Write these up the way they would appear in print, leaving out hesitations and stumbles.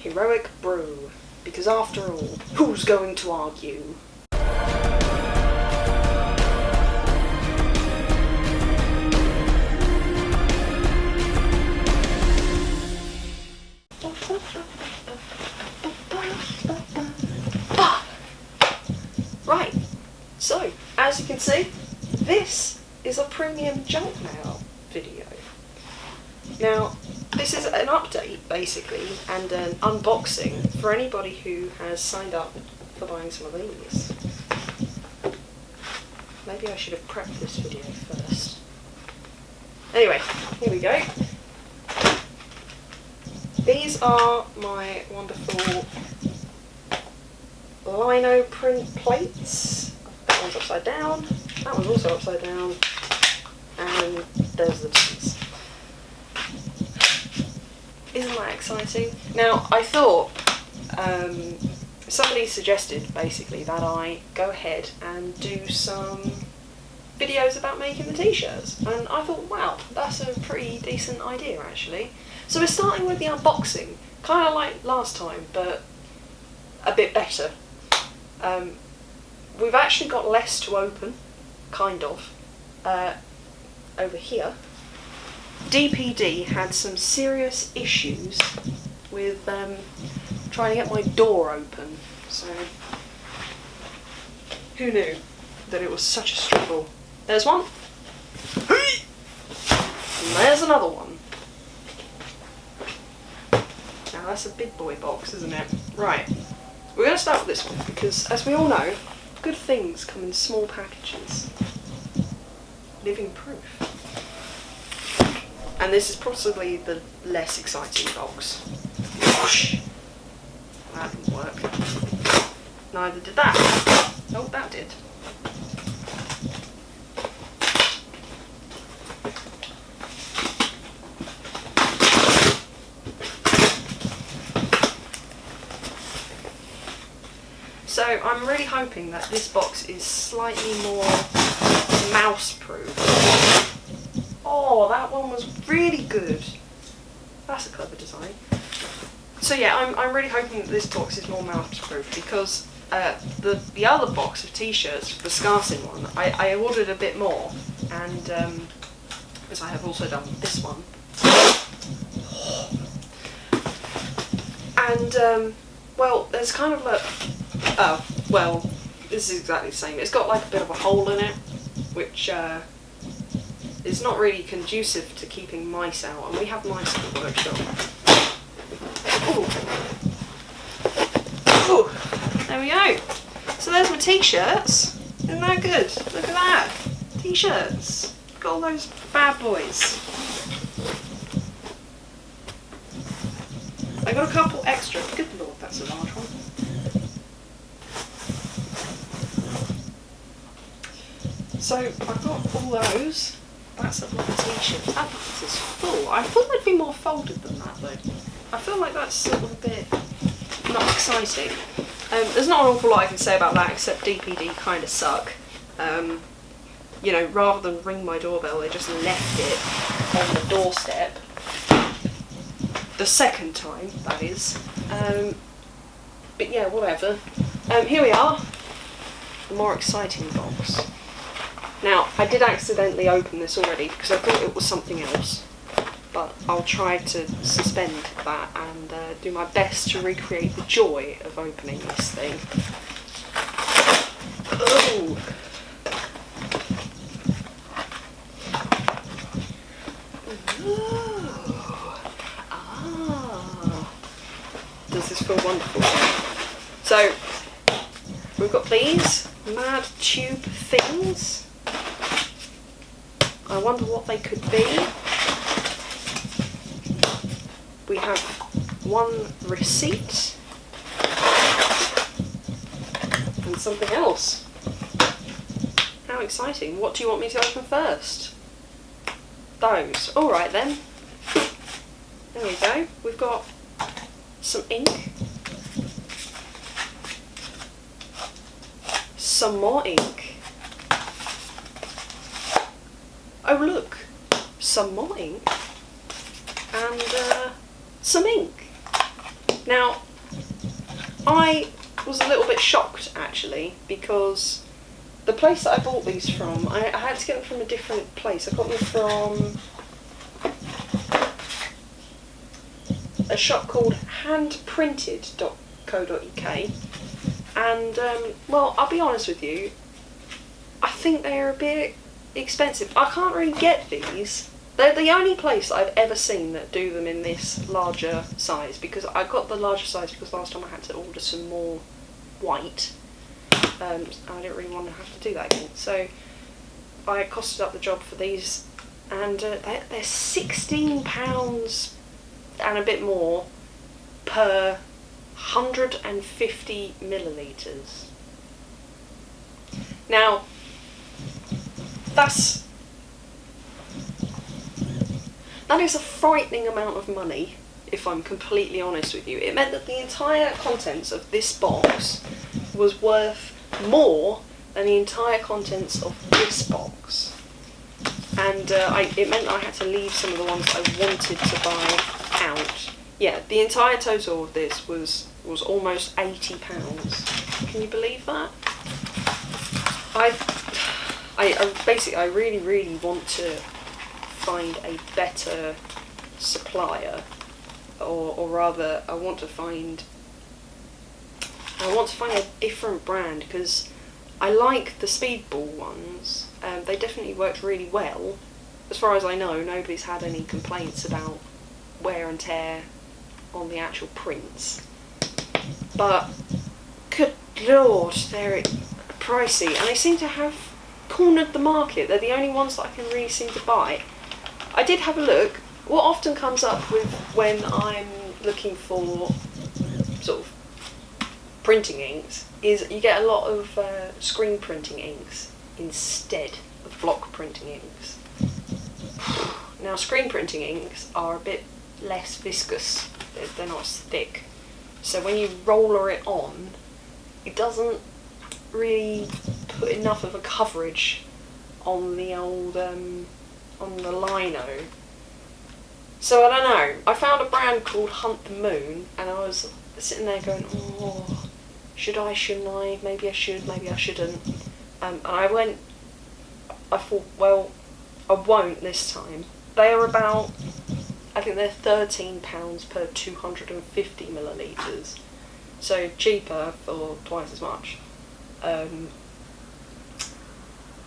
Heroic brew. Because after all, who's going to argue? Right, so as you can see, this is a premium junk mail video. Now, this is an update basically and an unboxing for anybody who has signed up for buying some of these. Maybe I should have prepped this video first. Anyway, here we go. These are my wonderful lino print plates. That one's upside down, that one's also upside down, and there's the tins. Isn't that exciting? Now, I thought, somebody suggested basically that I go ahead and do some videos about making the t-shirts, and I thought, wow, that's a pretty decent idea actually. So we're starting with the unboxing, kind of like last time, but a bit better. We've actually got less to open, kind of, over here. DPD had some serious issues with trying to get my door open, so who knew that it was such a struggle. There's one, and there's another one. Now that's a big boy box, isn't it? Right, we're going to start with this one because, as we all know, good things come in small packages. Living proof. And this is possibly the less exciting box. Whoosh. That didn't work. Neither did that. Oh, that did. So I'm really hoping that this box is slightly more mouse-proof. Oh, that one was really good. That's a clever design. So yeah, I'm really hoping that this box is more mouse-proof because the other box of t-shirts, the Scarsin one, I ordered a bit more, and as I have also done with this one. And well, there's kind of like, oh, well, this is exactly the same. It's got like a bit of a hole in it, which is not really conducive to keeping mice out, and we have mice in the workshop. Ooh. Ooh. There we go. So there's my t-shirts. Isn't that good? Look at that. T-shirts. Look at all those bad boys. I got a couple extra. Good lord, that's a large one. So I've got all those. That's a lot of t-shirts. That box is full. I thought there'd be more folded than that though. I feel like that's sort of a bit not exciting. There's not an awful lot I can say about that except DPD kind of suck. You know, rather than ring my doorbell, they just left it on the doorstep. The second time, that is. But yeah, whatever. Here we are. The more exciting box. Now, I did accidentally open this already because I thought it was something else, but I'll try to suspend that and do my best to recreate the joy of opening this thing. Ooh. Ooh. Ah. Does this feel wonderful? So, we've got these mad tube things. I wonder what they could be. We have one receipt and something else. How exciting. What do you want me to open first? Those. Alright then. There we go. We've got some ink. Some more ink. Oh look, some more ink, and some ink. Now, I was a little bit shocked actually, because the place that I bought these from, I had to get them from a different place. I got them from a shop called handprinted.co.uk, and well, I'll be honest with you, I think they're a bit expensive. I can't really get these. They're the only place I've ever seen that do them in this larger size, because I got the larger size because last time I had to order some more white, and I didn't really want to have to do that again. So I costed up the job for these, and they're £16 and a bit more per 150 millilitres. Now, that is a frightening amount of money, if I'm completely honest with you. It meant that the entire contents of this box was worth more than the entire contents of this box. And it meant that I had to leave some of the ones I wanted to buy out. Yeah, the entire total of this was almost £80. Can you believe that? I really want to find a better supplier, or rather, I want to find a different brand, because I like the Speedball ones. They definitely worked really well. As far as I know, nobody's had any complaints about wear and tear on the actual prints. But good lord, they're pricey, and they seem to have cornered the market. They're the only ones that I can really seem to buy. I did have a look. What often comes up with when I'm looking for sort of printing inks is you get a lot of screen printing inks instead of block printing inks. Now, screen printing inks are a bit less viscous. They're not as thick. So when you roller it on, it doesn't really put enough of a coverage on the old on the lino. So I don't know. I found a brand called Hunt the Moon, and I was sitting there going, oh, should I, shouldn't I? Maybe I should, maybe I shouldn't. And I thought, well, I won't this time. They are about, I think they're £13 per 250 millilitres. So cheaper for twice as much. And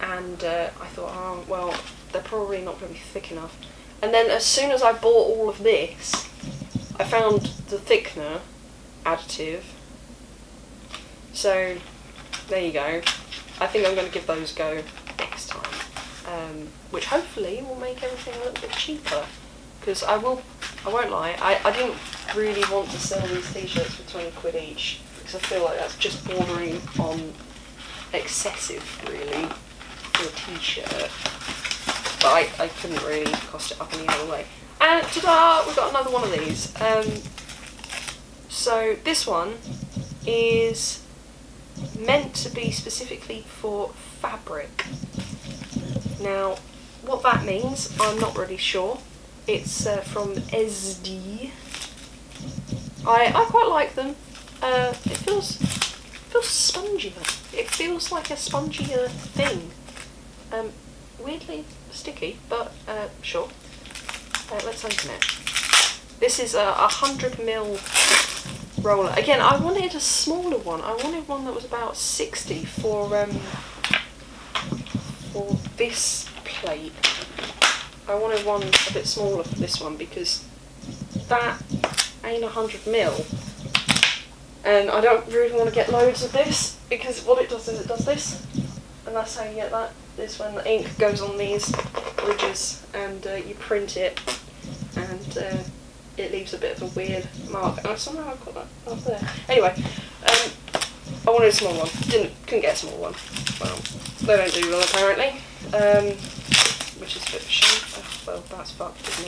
I thought, oh, well, they're probably not going to be thick enough. And then as soon as I bought all of this, I found the thickener additive. So there you go. I think I'm going to give those a go next time, which hopefully will make everything a little bit cheaper. Because I won't lie, I didn't really want to sell these t-shirts for 20 quid each, because I feel like that's just bordering on excessive, really, for a t-shirt. But I couldn't really cost it up any other way. And ta-da! We've got another one of these. So this one is meant to be specifically for fabric. Now, what that means, I'm not really sure. It's from SD. I quite like them. It feels spongier. It feels like a spongier thing. Weirdly sticky, but sure. Let's open it. This is a 100mm roller. Again, I wanted a smaller one. I wanted one that was about 60 for this plate. I wanted one a bit smaller for this one, because that ain't 100mm. And I don't really want to get loads of this, because what it does is it does this, and that's how you get that. This when the ink goes on these ridges, and you print it, and it leaves a bit of a weird mark. And somehow I've got that up there. Anyway, I wanted a small one. Couldn't get a small one. Well, they don't do them apparently, which is a bit of a shame. Oh, well, that's fucked, isn't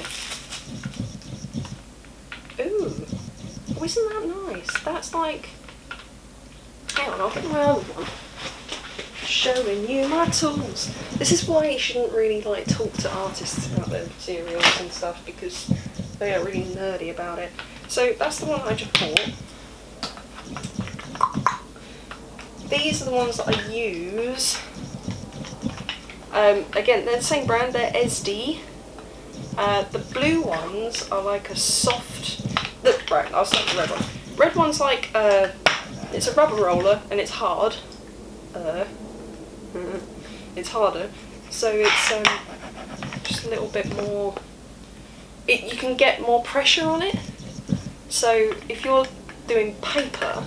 it? Ooh, oh, isn't that nice? That's like. Hang on, I'll get my other one. Showing you my tools. This is why you shouldn't really like talk to artists about their materials and stuff, because they are really nerdy about it. So that's the one I just bought. These are the ones that I use. Again, they're the same brand, they're SD. The blue ones are like a soft... Right, I'll start with the red one. Red one's like, it's a rubber roller and it's hard. It's harder. So it's just a little bit more... you can get more pressure on it. So if you're doing paper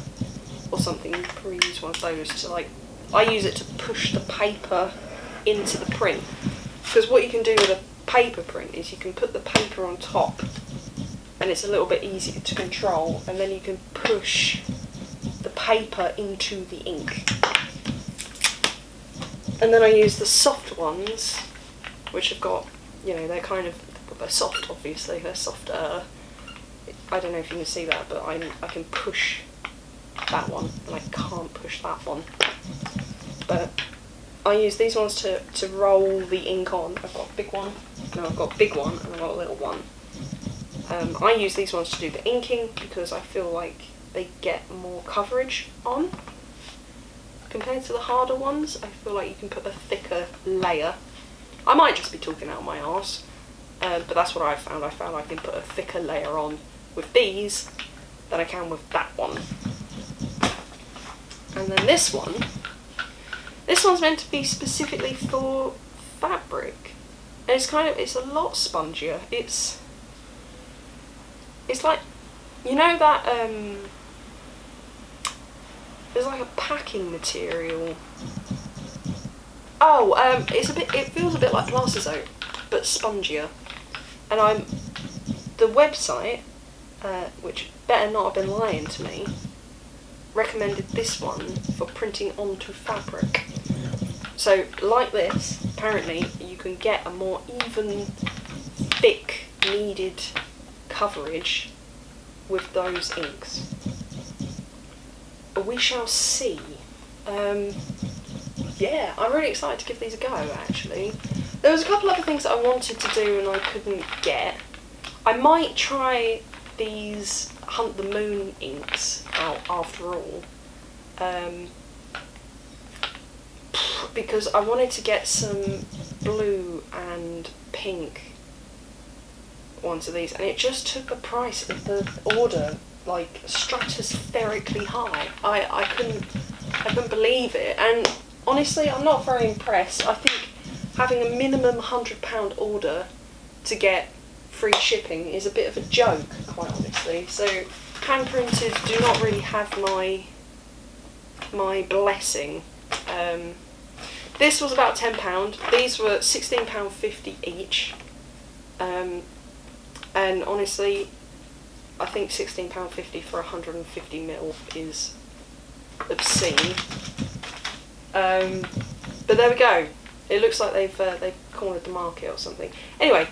or something, you probably use one of those to like... I use it to push the paper into the print. Because what you can do with a paper print is you can put the paper on top and it's a little bit easier to control, and then you can push the paper into the ink. And then I use the soft ones, which have got, you know, they're kind of, they're soft obviously, they're softer. I don't know if you can see that, but I can push that one and I can't push that one. But I use these ones to roll the ink on. I've got a big one, no, I've got a big one and I've got a little one. I use these ones to do the inking because I feel like they get more coverage on. Compared to the harder ones, I feel like you can put a thicker layer. I might just be talking out of my arse, but that's what I found. I found I can put a thicker layer on with these than I can with that one. And then this one's meant to be specifically for fabric. And it's a lot spongier. It's like, you know that, there's like a packing material. Oh, it feels a bit like Plastisol, but spongier. And the website, which better not have been lying to me, recommended this one for printing onto fabric. So, like this, apparently you can get a more even, thick, kneaded coverage with those inks. But we shall see. Yeah, I'm really excited to give these a go, actually. There was a couple other things that I wanted to do and I couldn't get. I might try these Hunt the Moon inks out after all. Because I wanted to get some blue and pink ones of these, and it just took the price of the order like stratospherically high. I couldn't believe it, and honestly I'm not very impressed. I think having a minimum £100 order to get free shipping is a bit of a joke, quite honestly. So hand printed do not really have my blessing. This was about £10. These were £16.50 each. And honestly, I think £16.50 for 150ml is obscene. But there we go. It looks like they've cornered the market or something. Anyway,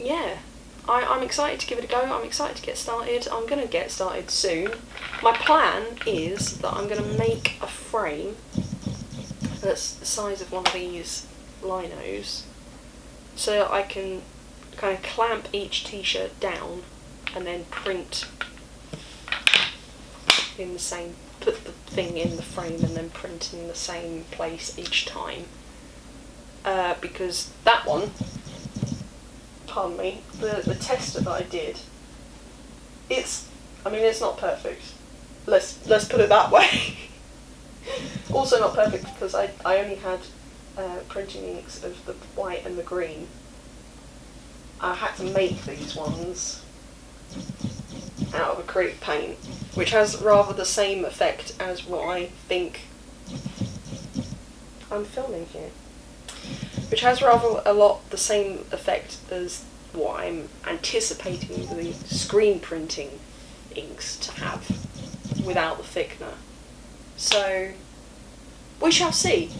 yeah, I'm excited to give it a go. I'm excited to get started. I'm going to get started soon. My plan is that I'm going to make a frame that's the size of one of these linos, so I can kind of clamp each t-shirt down and then print in the same, put the thing in the frame and then print in the same place each time. Because that one, pardon me, the tester that I did, it's not perfect. Let's put it that way. Also not perfect because I only had printing inks of the white and the green. I had to make these ones out of acrylic paint, which has rather the same effect as what I think I'm filming here. Which has rather a lot the same effect as what I'm anticipating the screen printing inks to have without the thickener. So we shall see.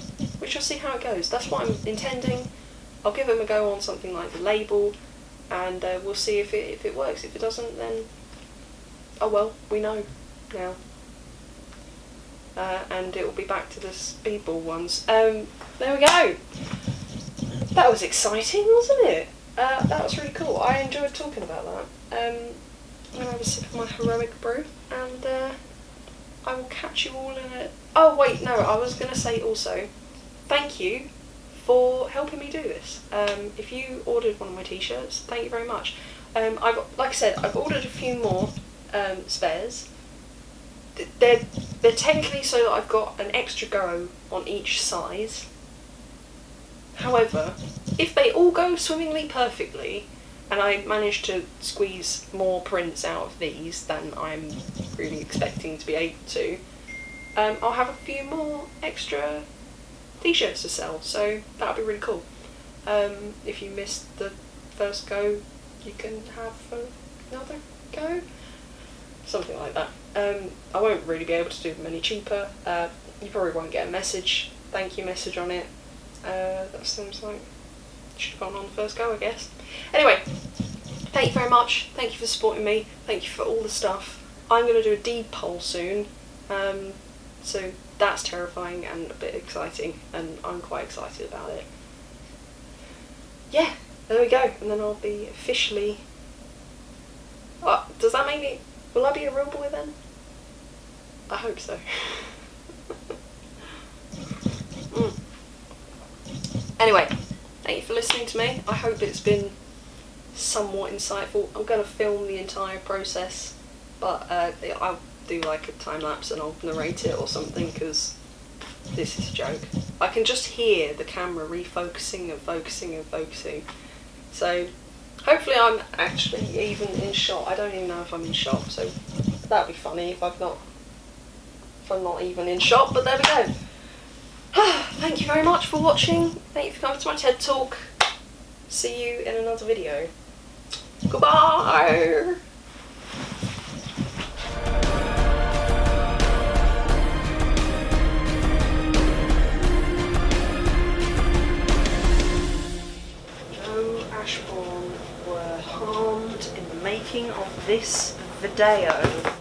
We shall see how it goes. That's what I'm intending. I'll give them a go on something like the label, and we'll see if it works. If it doesn't, then oh well, we know now. And it will be back to the speedball ones. There we go. That was exciting, wasn't it? That was really cool. I enjoyed talking about that. I'm going to have a sip of my heroic brew, and I will catch you all in a... Oh wait, no, I was going to say also, thank you for helping me do this. If you ordered one of my t-shirts, thank you very much. Like I said, I've ordered a few more spares. They're technically so that I've got an extra go on each size. However, if they all go swimmingly perfectly, and I manage to squeeze more prints out of these than I'm really expecting to be able to, I'll have a few more extra t-shirts to sell, so that'll be really cool. If you missed the first go, you can have another go, something like that. I won't really be able to do them any cheaper. You probably won't get a thank you message on it. That seems like it should have gone on the first go, I guess. Anyway, thank you very much. Thank you for supporting me. Thank you for all the stuff. I'm going to do a deed poll soon, so that's terrifying and a bit exciting, and I'm quite excited about it. Yeah, there we go, and then I'll be officially... What, does that make me... Will I be a real boy then? I hope so. Anyway, thank you for listening to me. I hope it's been somewhat insightful. I'm going to film the entire process, but I'll do like a time lapse and I'll narrate it or something, because this is a joke. I can just hear the camera refocusing and focusing and focusing. So hopefully I'm actually even in shot. I don't even know if I'm in shot, so that'd be funny if I'm not even in shot, but there we go. Thank you very much for watching. Thank you for coming to my TED Talk. See you in another video. Goodbye! No Ashbourne were harmed in the making of this video.